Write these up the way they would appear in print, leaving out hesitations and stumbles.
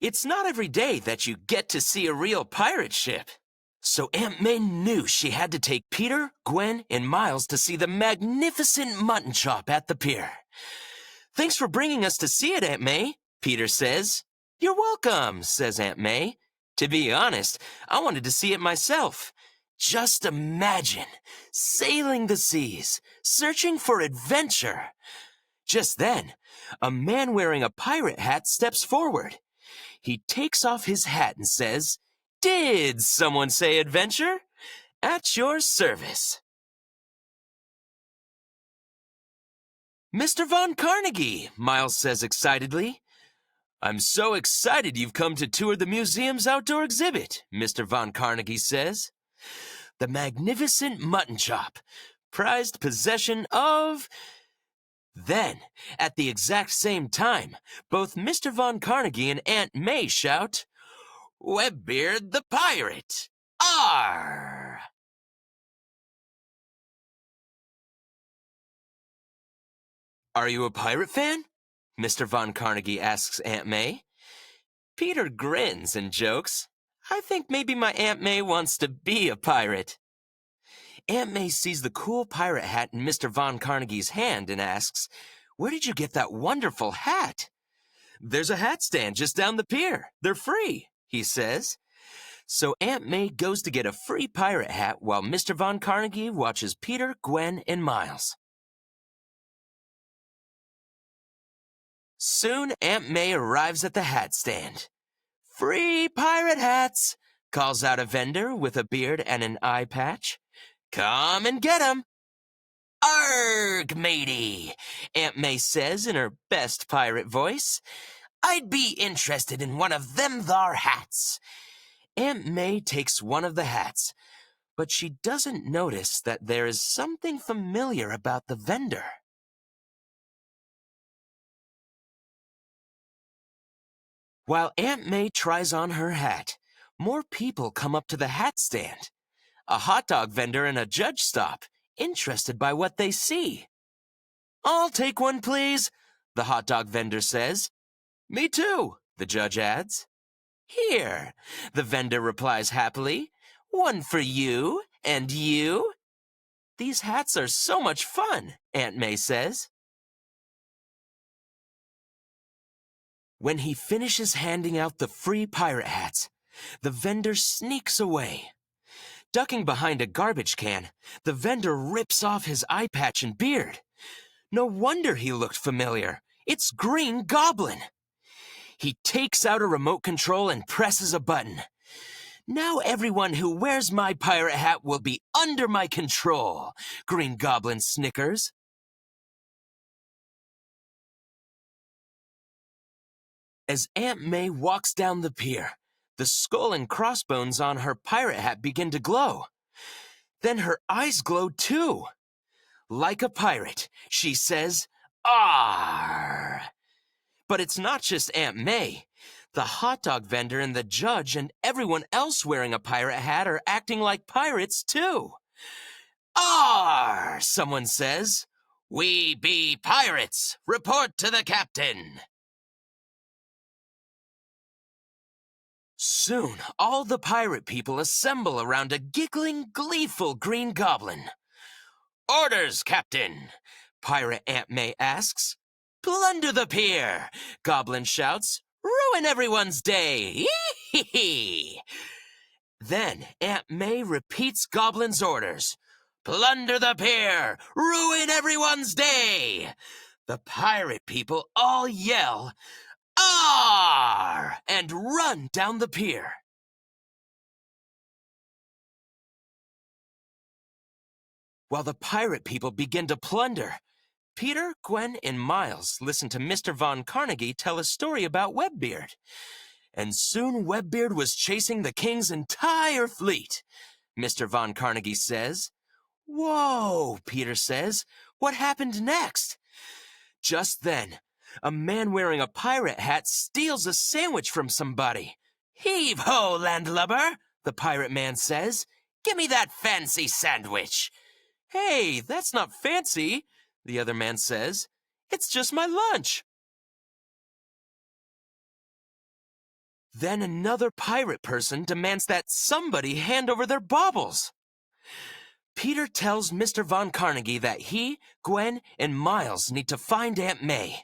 It's not every day that you get to see a real pirate ship. So Aunt May knew she had to take Peter, Gwen, and Miles to see the magnificent mutton chop at the pier. "Thanks for bringing us to see it, Aunt May," Peter says. "You're welcome," says Aunt May. "To be honest, I wanted to see it myself. Just imagine sailing the seas, searching for adventure." Just then, a man wearing a pirate hat steps forward. He takes off his hat and says, "Did someone say adventure? At your service." "Mr. Von Carnegie," Miles says excitedly. "I'm so excited you've come to tour the museum's outdoor exhibit," Mr. Von Carnegie says. "The magnificent mutton chop, prized possession of..." Then, at the exact same time, both Mr. Von Carnegie and Aunt May shout, "Webbeard the Pirate! Arr!" "Are you a pirate fan?" Mr. Von Carnegie asks Aunt May. Peter grins and jokes, "I think maybe my Aunt May wants to be a pirate." Aunt May sees the cool pirate hat in Mr. Von Carnegie's hand and asks, "Where did you get that wonderful hat?" "There's a hat stand just down the pier. They're free," he says. So Aunt May goes to get a free pirate hat while Mr. Von Carnegie watches Peter, Gwen, and Miles. Soon Aunt May arrives at the hat stand. "Free pirate hats," calls out a vendor with a beard and an eye patch. "Come and get 'em." "Arg, matey," Aunt May says in her best pirate voice. "I'd be interested in one of them thar hats." Aunt May takes one of the hats, but she doesn't notice that there is something familiar about the vendor. While Aunt May tries on her hat, more people come up to the hat stand. A hot dog vendor and a judge stop, interested by what they see. "I'll take one, please," the hot dog vendor says. "Me too," the judge adds. "Here," the vendor replies happily. "One for you and you." "These hats are so much fun," Aunt May says. When he finishes handing out the free pirate hats, the vendor sneaks away. Ducking behind a garbage can, the vendor rips off his eye patch and beard. No wonder he looked familiar. It's Green Goblin. He takes out a remote control and presses a button. "Now everyone who wears my pirate hat will be under my control," Green Goblin snickers. As Aunt May walks down the pier, the skull and crossbones on her pirate hat begin to glow. Then her eyes glow too. Like a pirate, she says, "Arr!" But it's not just Aunt May. The hot dog vendor and the judge and everyone else wearing a pirate hat are acting like pirates too. "Arr!" someone says. "We be pirates. Report to the captain." Soon, all the pirate people assemble around a giggling, gleeful Green Goblin. "Orders, Captain," Pirate Aunt May asks. "Plunder the pier," Goblin shouts. "Ruin everyone's day. Hee-hee-hee." Then Aunt May repeats Goblin's orders. "Plunder the pier. Ruin everyone's day." The pirate people all yell, "Arr!" and run down the pier. While the pirate people begin to plunder, Peter, Gwen, and Miles listen to Mr. Von Carnegie tell a story about Webbeard. And soon Webbeard was chasing the king's entire fleet. Mr. Von Carnegie says. "Whoa," Peter says. "What happened next?" Just then, a man wearing a pirate hat steals a sandwich from somebody. "Heave-ho, landlubber," the pirate man says. "Give me that fancy sandwich." "Hey, that's not fancy," the other man says. "It's just my lunch." Then another pirate person demands that somebody hand over their baubles. Peter tells Mr. Von Carnegie that he, Gwen, and Miles need to find Aunt May.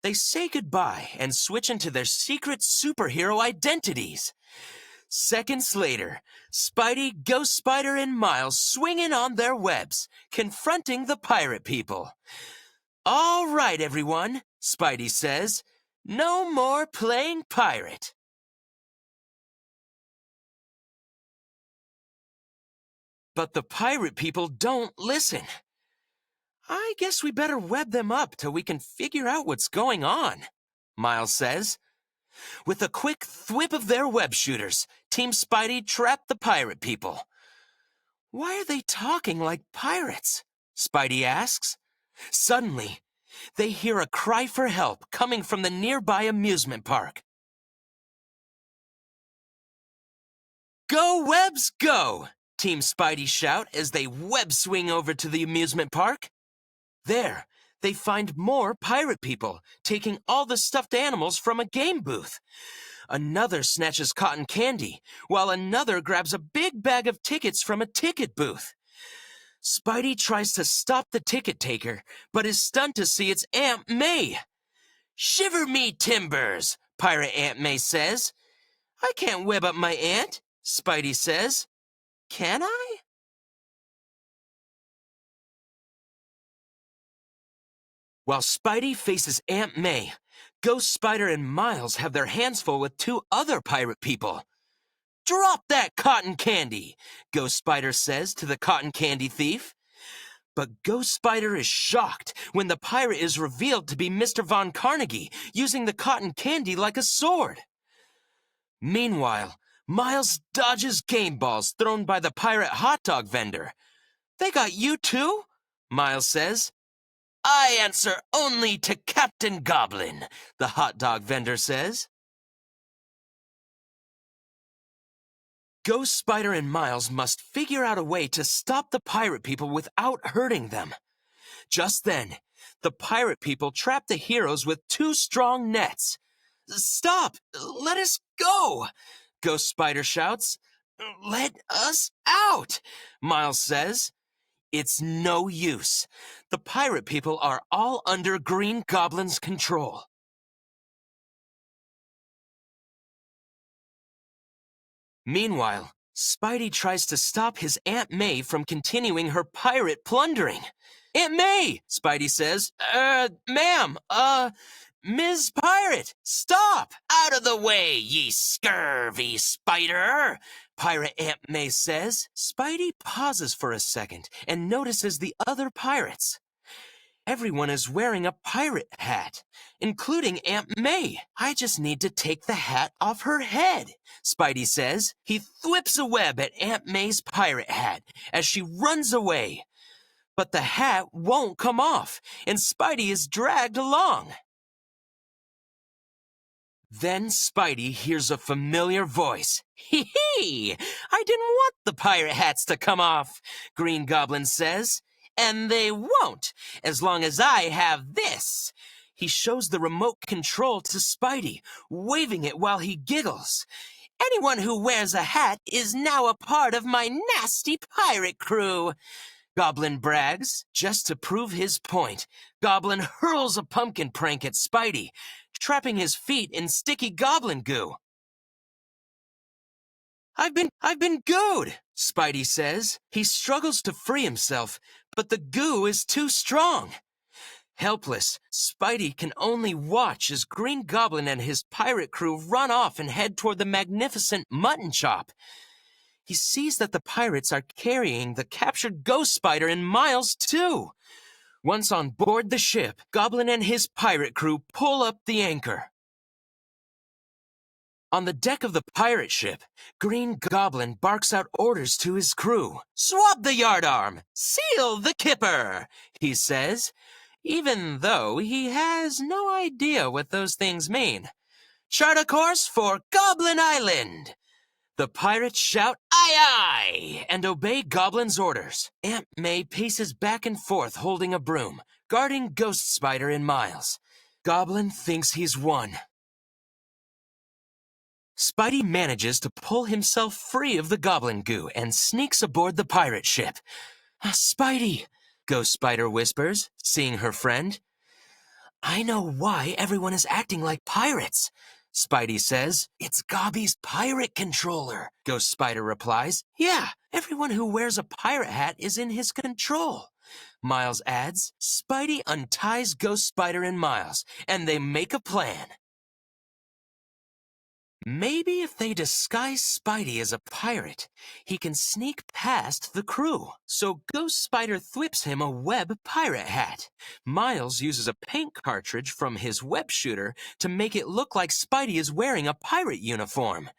They say goodbye and switch into their secret superhero identities. Seconds later, Spidey, Ghost Spider, and Miles swing in on their webs, confronting the pirate people. "All right, everyone," Spidey says. "No more playing pirate." But the pirate people don't listen. "I guess we better web them up till we can figure out what's going on," Miles says. With a quick thwip of their web shooters, Team Spidey trapped the pirate people. "Why are they talking like pirates?" Spidey asks. Suddenly, they hear a cry for help coming from the nearby amusement park. "Go, Webs, go!" Team Spidey shout as they web swing over to the amusement park. There, they find more pirate people, taking all the stuffed animals from a game booth. Another snatches cotton candy, while another grabs a big bag of tickets from a ticket booth. Spidey tries to stop the ticket taker, but is stunned to see it's Aunt May. "Shiver me timbers," Pirate Aunt May says. "I can't web up my aunt," Spidey says. "Can I?" While Spidey faces Aunt May, Ghost Spider and Miles have their hands full with two other pirate people. "Drop that cotton candy," Ghost Spider says to the cotton candy thief. But Ghost Spider is shocked when the pirate is revealed to be Mr. Von Carnegie, using the cotton candy like a sword. Meanwhile, Miles dodges game balls thrown by the pirate hot dog vendor. "They got you too?" Miles says. "I answer only to Captain Goblin," the hot dog vendor says. Ghost Spider and Miles must figure out a way to stop the pirate people without hurting them. Just then, the pirate people trap the heroes with two strong nets. "Stop! Let us go!" Ghost Spider shouts. "Let us out!" Miles says. It's no use. The pirate people are all under Green Goblin's control. Meanwhile, Spidey tries to stop his Aunt May from continuing her pirate plundering. "Aunt May," Spidey says, ma'am, Ms. Pirate, stop! Out of the way, ye scurvy spider!" Pirate Aunt May says. Spidey pauses for a second and notices the other pirates. Everyone is wearing a pirate hat, including Aunt May. "I just need to take the hat off her head," Spidey says. He thwips a web at Aunt May's pirate hat as she runs away. But the hat won't come off, and Spidey is dragged along. Then Spidey hears a familiar voice. "Hee hee! I didn't want the pirate hats to come off," Green Goblin says. "And they won't, as long as I have this." He shows the remote control to Spidey, waving it while he giggles. "Anyone who wears a hat is now a part of my nasty pirate crew," Goblin brags. Just to prove his point, Goblin hurls a pumpkin prank at Spidey, trapping his feet in sticky goblin goo. I've been gooed," Spidey says. He struggles to free himself, but the goo is too strong. Helpless, Spidey can only watch as Green Goblin and his pirate crew run off and head toward the magnificent mutton chop. He sees that the pirates are carrying the captured Ghost Spider and Miles, too. Once on board the ship, Goblin and his pirate crew pull up the anchor. On the deck of the pirate ship, Green Goblin barks out orders to his crew. "Swab the yardarm! Seal the kipper!" he says, even though he has no idea what those things mean. "Chart a course for Goblin Island!" The pirates shout, "Aye, aye!" and obey Goblin's orders. Aunt May paces back and forth holding a broom, guarding Ghost Spider and Miles. Goblin thinks he's won. Spidey manages to pull himself free of the goblin goo and sneaks aboard the pirate ship. Spidey, Ghost Spider whispers, seeing her friend. I know why everyone is acting like pirates, Spidey says. It's Gobby's pirate controller, Ghost Spider replies. Yeah, everyone who wears a pirate hat is in his control. Miles adds. Spidey unties Ghost Spider and Miles, and they make a plan. Maybe if they disguise Spidey as a pirate, he can sneak past the crew. So Ghost Spider thwips him a web pirate hat. Miles uses a paint cartridge from his web shooter to make it look like Spidey is wearing a pirate uniform.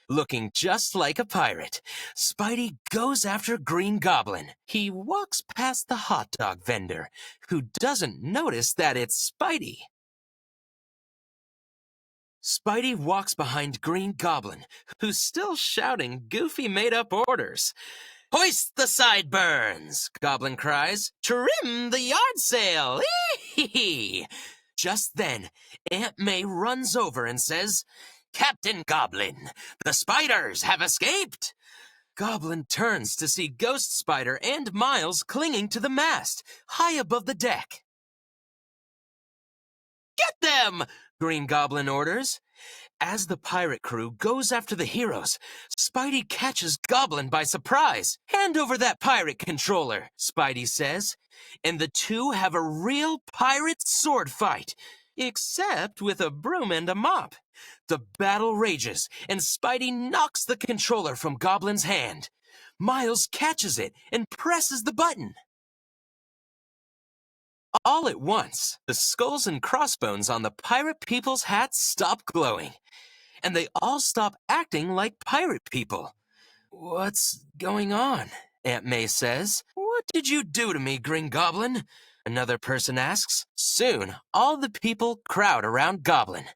Looking just like a pirate, Spidey goes after Green Goblin. He walks past the hot dog vendor, who doesn't notice that it's Spidey. Spidey walks behind Green Goblin, who's still shouting goofy made-up orders. Hoist the sideburns, Goblin cries. Trim the yard sail. Ee-hee-hee. Just then, Aunt May runs over and says, Captain Goblin, the spiders have escaped. Goblin turns to see Ghost Spider and Miles clinging to the mast, high above the deck. Get them! Green Goblin orders. As the pirate crew goes after the heroes, Spidey catches Goblin by surprise. Hand over that pirate controller, Spidey says. And the two have a real pirate sword fight, except with a broom and a mop. The battle rages, and Spidey knocks the controller from Goblin's hand. Miles catches it and presses the button. All at once, the skulls and crossbones on the pirate people's hats stop glowing, and they all stop acting like pirate people. What's going on? Aunt May says. What did you do to me, Green Goblin? Another person asks. Soon, all the people crowd around Goblin.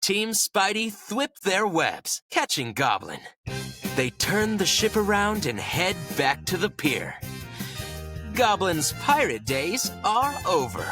Team Spidey thwip their webs, catching Goblin. They turn the ship around and head back to the pier. Goblin's pirate days are over.